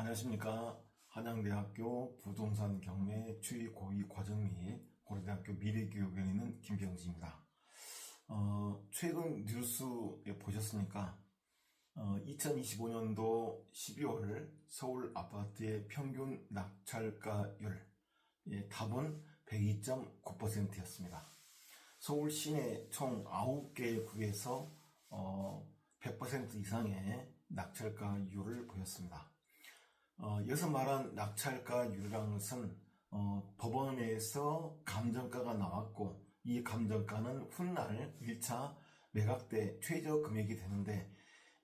안녕하십니까. 한양대학교 부동산 경매 추이 고위 과정 및 고려대학교 미래교육에 있는 김병지입니다. 최근 뉴스에 보셨습니까? 2025년도 12월 서울 아파트의 평균 낙찰가율, 답은 102.9%였습니다. 서울 시내 총 9개 구에서 100% 이상의 낙찰가율을 보였습니다. 여기서 말한 낙찰가율이라는 것은 법원에서 감정가가 나왔고, 이 감정가는 훗날 1차 매각 때 최저 금액이 되는데,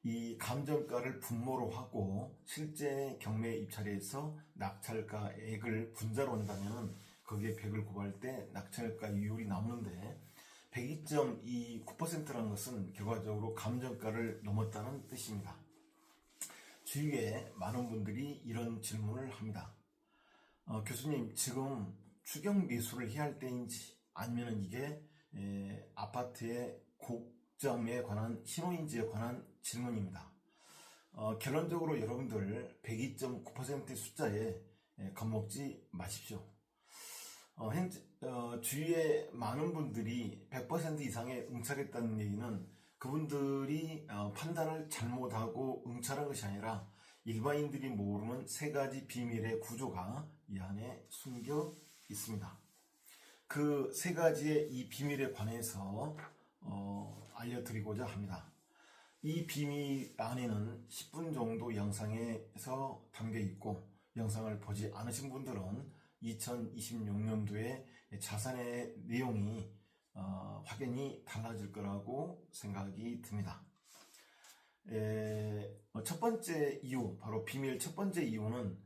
이 감정가를 분모로 하고 실제 경매 입찰에서 낙찰가액을 분자로 한다면 거기에 100을 곱할 때 낙찰가율이 나오는데, 102.29%라는 것은 결과적으로 감정가를 넘었다는 뜻입니다. 주위에 많은 분들이 이런 질문을 합니다. 교수님, 지금 추경 매수를 해야 할 때인지, 아니면 이게 아파트의 곡점에 관한 신호인지에 관한 질문입니다. 결론적으로 여러분들 102.9%의 숫자에 겁먹지 마십시오. 현재 주위에 많은 분들이 100% 이상의 응찰했다는 얘기는 그분들이 판단을 잘못하고 응찰한 것이 아니라 일반인들이 모르는 세 가지 비밀의 구조가 이 안에 숨겨 있습니다. 그 세 가지의 이 비밀에 관해서 알려드리고자 합니다. 이 비밀 안에는 10분 정도 영상에서 담겨 있고, 영상을 보지 않으신 분들은 2026년도에 자산의 내용이 확연히 달라질 거라고 생각이 듭니다. 첫 번째 이유, 바로 비밀 첫 번째 이유는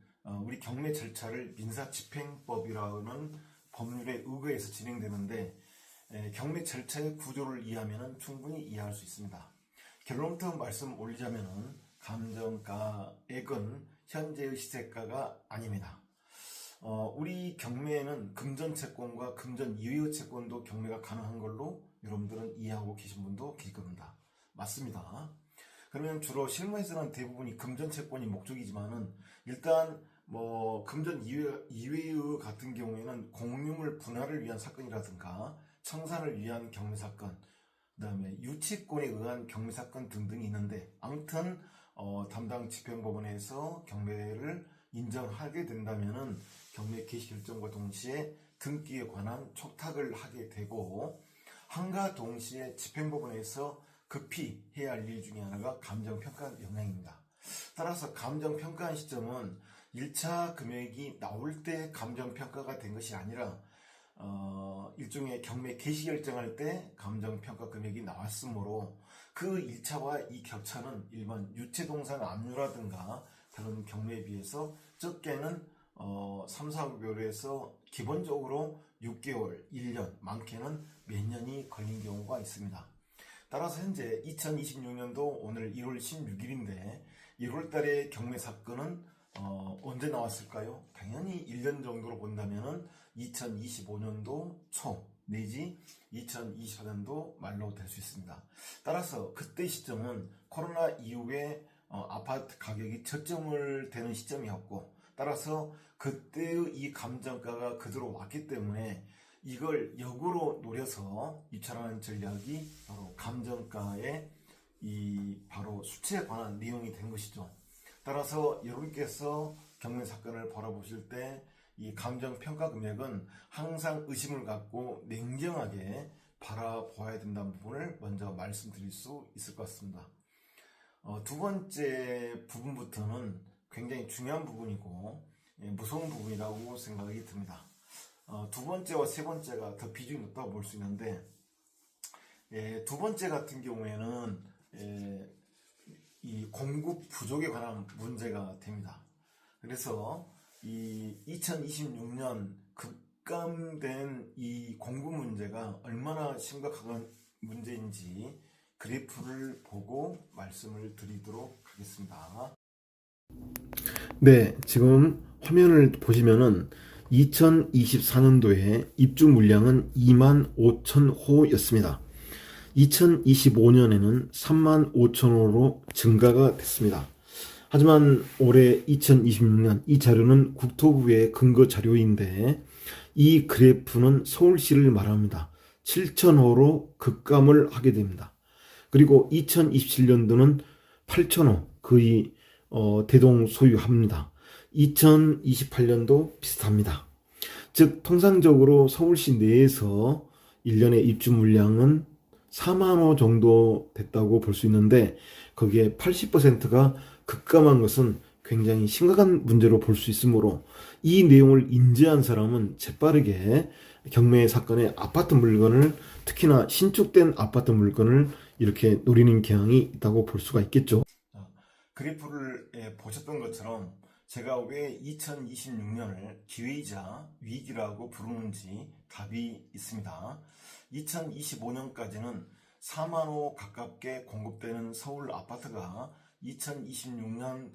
우리 경매 절차를 민사집행법이라는 법률에 의거해서 진행되는데, 경매 절차의 구조를 이해하면 충분히 이해할 수 있습니다. 결론부터 말씀 올리자면 감정가액은 현재의 시세가가 아닙니다. 우리 경매에는 금전 채권과 금전 이외의 채권도 경매가 가능한 걸로 여러분들은 이해하고 계신 분도 계실 겁니다. 맞습니다. 그러면 주로 실무에서는 대부분이 금전 채권이 목적이지만은, 일단 금전 이외의 같은 경우에는 공유물 분할을 위한 사건이라든가 청산을 위한 경매 사건, 그 다음에 유치권에 의한 경매 사건 등등이 있는데, 아무튼 담당 집행법원에서 경매를 인정하게 된다면은 경매 개시 결정과 동시에 등기에 관한 촉탁을 하게 되고, 한가 동시에 집행법원에서 급히 해야 할 일 중에 하나가 감정평가 영향입니다. 따라서 감정평가한 시점은 1차 금액이 나올 때 감정평가가 된 것이 아니라 일종의 경매 개시 결정할 때 감정평가 금액이 나왔으므로, 그 1차와 이 격차는 일반 유체동산 압류라든가 다른 경매에 비해서 적게는 3, 4개월에서 기본적으로 6개월, 1년, 많게는 몇 년이 걸린 경우가 있습니다. 따라서 현재 2026년도 오늘 1월 16일인데 1월달의 경매 사건은 언제 나왔을까요? 당연히 1년 정도로 본다면 2025년도 초 내지 2024년도 말로 될 수 있습니다. 따라서 그때 시점은 코로나 이후에 아파트 가격이 저점을 되는 시점이었고, 따라서 그때의 이 감정가가 그대로 왔기 때문에 이걸 역으로 노려서 입찰하는 전략이 바로 감정가의 바로 수치에 관한 내용이 된 것이죠. 따라서 여러분께서 경매 사건을 바라보실 때 이 감정평가 금액은 항상 의심을 갖고 냉정하게 바라보아야 된다는 부분을 먼저 말씀드릴 수 있을 것 같습니다. 두 번째 부분부터는 굉장히 중요한 부분이고 무서운 부분이라고 생각이 듭니다. 두 번째와 세 번째가 더 비중이 높다고 볼 수 있는데, 두 번째 같은 경우에는 이 공급 부족에 관한 문제가 됩니다. 그래서 이 2026년 급감된 이 공급 문제가 얼마나 심각한 문제인지 그래프를 보고 말씀을 드리도록 하겠습니다. 네, 지금 화면을 보시면은 2024년도에 입주 물량은 25,000호였습니다. 2025년에는 35,000호로 증가가 됐습니다. 하지만 올해 2026년 이 자료는 국토부의 근거 자료인데 이 그래프는 서울시를 말합니다. 7,000호로 급감을 하게 됩니다. 그리고 2027년도는 8,000호 거의 대동소유합니다. 2028년도 비슷합니다. 즉 통상적으로 서울시 내에서 1년의 입주 물량은 4만 호 정도 됐다고 볼 수 있는데 거기에 80%가 급감한 것은 굉장히 심각한 문제로 볼 수 있으므로 이 내용을 인지한 사람은 재빠르게 경매 사건의 아파트 물건을 특히나 신축된 아파트 물건을 이렇게 노리는 경향이 있다고 볼 수가 있겠죠. 그래프를 보셨던 것처럼 제가 왜 2026년을 기회이자 위기라고 부르는지 답이 있습니다. 2025년까지는 4만 호 가깝게 공급되는 서울 아파트가 2026년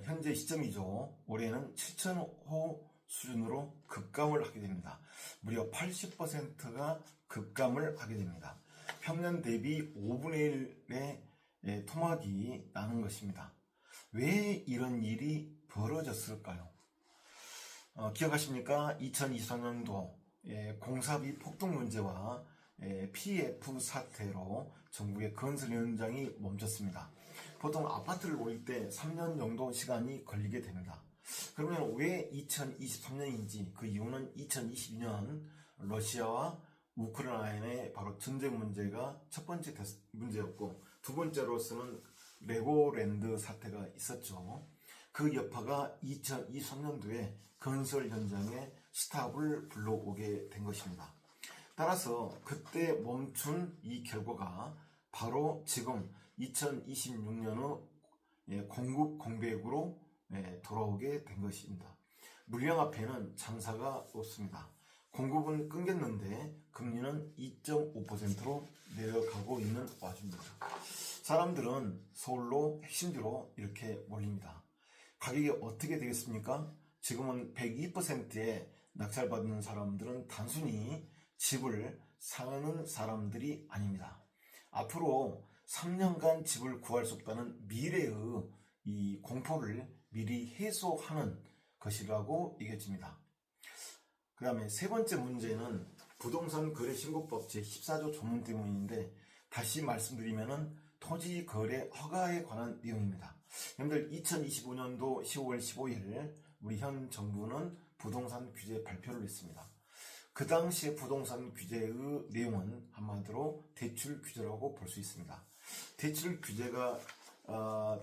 현재 시점이죠. 올해는 7,000호 수준으로 급감을 하게 됩니다. 무려 80%가 급감을 하게 됩니다. 평년 대비 5분의 1의 토막이 나는 것입니다. 왜 이런 일이 벌어졌을까요? 기억하십니까? 2023년도 공사비 폭등 문제와 PF 사태로 정부의 건설 현장이 멈췄습니다. 보통 아파트를 올릴 때 3년 정도 시간이 걸리게 됩니다. 그러면 왜 2023년인지 그 이유는 2022년 러시아와 우크라이나의 바로 전쟁 문제가 첫 번째 문제였고 두 번째로서는 레고랜드 사태가 있었죠. 그 여파가 2023년도에 건설 현장에 스탑을 불러오게 된 것입니다. 따라서 그때 멈춘 이 결과가 바로 지금 2026년의 공급 공백으로 돌아오게 된 것입니다. 물량 앞에는 장사가 없습니다. 공급은 끊겼는데 금리는 2.5%로 내려가고 있는 와중입니다. 사람들은 서울로 핵심지로 이렇게 몰립니다. 가격이 어떻게 되겠습니까? 지금은 102%의 낙찰받는 사람들은 단순히 집을 사는 사람들이 아닙니다. 앞으로 3년간 집을 구할 수 없다는 미래의 이 공포를 미리 해소하는 것이라고 여겨집니다. 그 다음에 세 번째 문제는 부동산 거래 신고법 제14조 조문 때문인데 다시 말씀드리면은 토지 거래 허가에 관한 내용입니다. 여러분들 2025년도 10월 15일 우리 현 정부는 부동산 규제 발표를 했습니다. 그 당시의 부동산 규제의 내용은 한마디로 대출 규제라고 볼 수 있습니다. 대출 규제가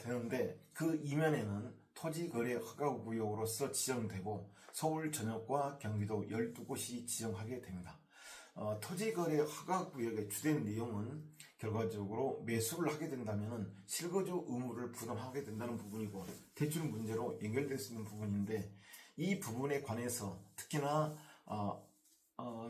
되는데 그 이면에는 토지거래 허가구역으로서 지정되고 서울 전역과 경기도 12곳이 지정하게 됩니다. 토지거래 허가구역의 주된 내용은 결과적으로 매수를 하게 된다면 실거주 의무를 부담하게 된다는 부분이고 대출 문제로 연결될 수 있는 부분인데 이 부분에 관해서 특히나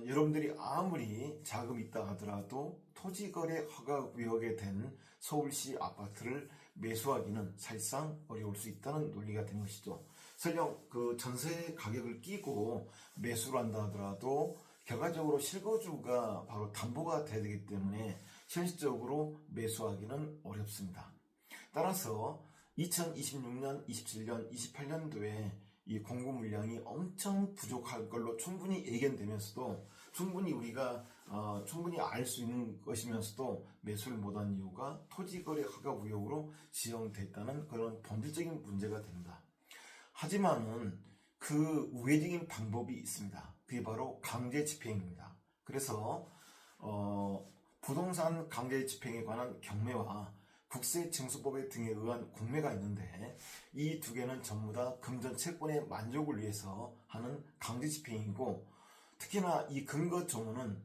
여러분들이 아무리 자금이 있다 하더라도 토지거래 허가구역에 된 서울시 아파트를 매수하기는 사실상 어려울 수 있다는 논리가 된 것이죠. 설령 그 전세 가격을 끼고 매수를 한다 하더라도 결과적으로 실거주가 바로 담보가 돼야 되기 때문에 현실적으로 매수하기는 어렵습니다. 따라서 2026년, 27년, 28년도에 이 공급 물량이 엄청 부족할 걸로 충분히 예견되면서도 충분히 우리가 충분히 알 수 있는 것이면서도 매수를 못한 이유가 토지거래 허가구역으로 지정됐다는 그런 본질적인 문제가 됩니다. 하지만은 그 우회적인 방법이 있습니다. 그게 바로 강제 집행입니다. 그래서 부동산 강제 집행에 관한 경매와 국세징수법 등에 의한 공매가 있는데 이 두 개는 전부 다 금전 채권의 만족을 위해서 하는 강제 집행이고 특히나 이 근거 조문은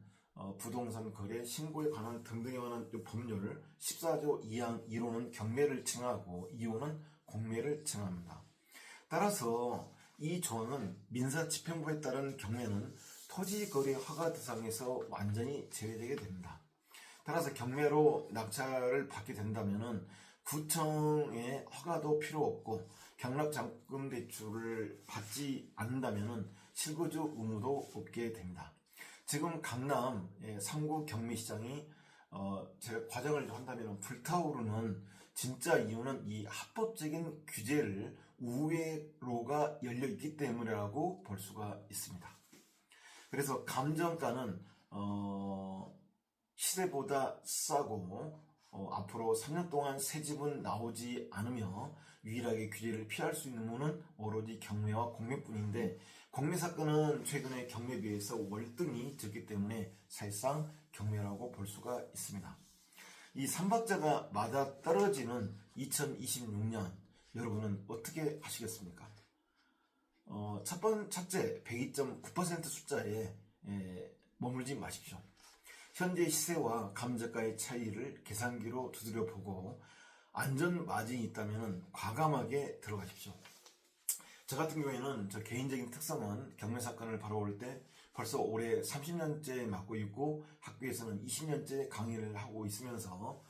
부동산 거래 신고에 관한 등등에 관한 법률 14조 2항 1호는 경매를 칭하고 2호는 공매를 칭합니다. 따라서 이 조는 민사집행부에 따른 경매는 토지거래 허가 대상에서 완전히 제외되게 됩니다. 따라서 경매로 낙찰을 받게 된다면 구청의 허가도 필요 없고 경락자금대출을 받지 않는다면 실거주 의무도 없게 됩니다. 지금 강남 3구 경매시장이 제가 과정을 한다면 불타오르는 진짜 이유는 이 합법적인 규제를 우회로가 열려 있기 때문이라고 볼 수가 있습니다. 그래서 감정가는 시세보다 싸고 앞으로 3년 동안 새 집은 나오지 않으며 유일하게 규제를 피할 수 있는 문은 오로지 경매와 공매뿐인데, 공매 사건은 최근에 경매에 비해서 월등히 적기 때문에 사실상 경매라고 볼 수가 있습니다. 이 삼박자가 맞아떨어지는 2026년 여러분은 어떻게 하시겠습니까? 첫째 102.9% 숫자에 머물지 마십시오. 현재 시세와 감정가의 차이를 계산기로 두드려 보고 안전 마진이 있다면 과감하게 들어가십시오. 저 같은 경우에는 저 개인적인 특성은 경매 사건을 바라볼 때 벌써 올해 30년째 맡고 있고 학교에서는 20년째 강의를 하고 있으면서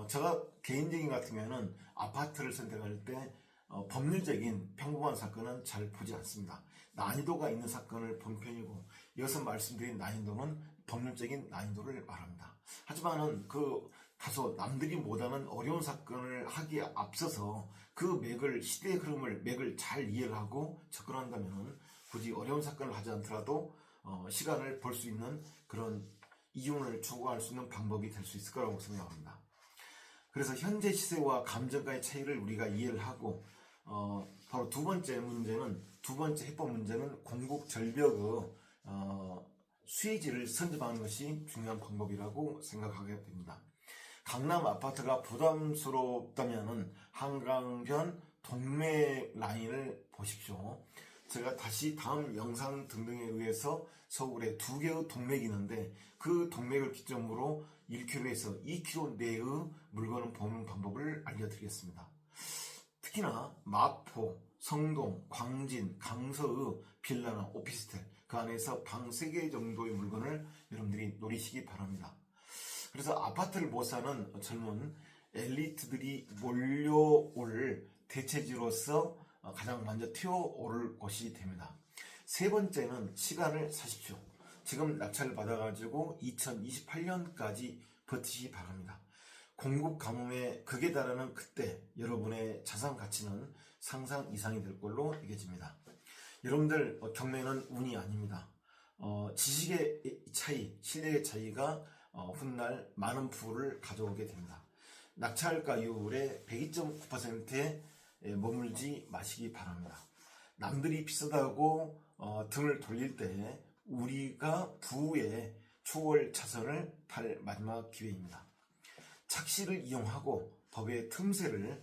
제가 개인적인 같은 경우에는 아파트를 선택할 때 법률적인 평범한 사건은 잘 보지 않습니다. 난이도가 있는 사건을 본 편이고, 이것은 말씀드린 난이도는 법률적인 난이도를 말합니다. 하지만은 다소 남들이 못하는 어려운 사건을 하기에 앞서서 그 시대의 흐름을 맥을 잘 이해를 하고 접근한다면 굳이 어려운 사건을 하지 않더라도 시간을 벌 수 있는 그런 이윤을 추구할 수 있는 방법이 될 수 있을 거라고 생각합니다. 그래서 현재 시세와 감정가의 차이를 우리가 이해를 하고 바로 두 번째 해법 문제는 공급 절벽의 수혜지를 선점하는 것이 중요한 방법이라고 생각하게 됩니다. 강남 아파트가 부담스럽다면 한강변 동매 라인을 보십시오. 제가 다시 다음 영상 등등에 의해서 서울에 2개의 동맥이 있는데 그 동맥을 기점으로 1km에서 2km 내의 물건을 보는 방법을 알려드리겠습니다. 특히나 마포, 성동, 광진, 강서의 빌라나 오피스텔, 그 안에서 방 3개 정도의 물건을 여러분들이 노리시기 바랍니다. 그래서 아파트를 못 사는 젊은 엘리트들이 몰려올 대체지로서 가장 먼저 튀어오를 곳이 됩니다. 세 번째는 시간을 사십시오. 지금 낙찰을 받아가지고 2028년까지 버티시기 바랍니다. 공급 가뭄에 극에 달하는 그때 여러분의 자산 가치는 상상 이상이 될 걸로 여겨집니다. 여러분들 경매는 운이 아닙니다. 지식의 차이, 실력의 차이가 훗날 많은 부를 가져오게 됩니다. 낙찰가율의 102.9%에 머물지 마시기 바랍니다. 남들이 비싸다고 등을 돌릴 때 우리가 부의 초월 차선을 탈 마지막 기회입니다. 착시를 이용하고 법의 틈새를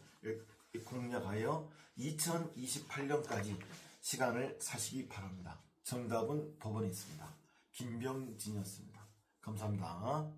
공략하여 2028년까지 시간을 사시기 바랍니다. 정답은 법원에 있습니다. 김병진이었습니다. 감사합니다.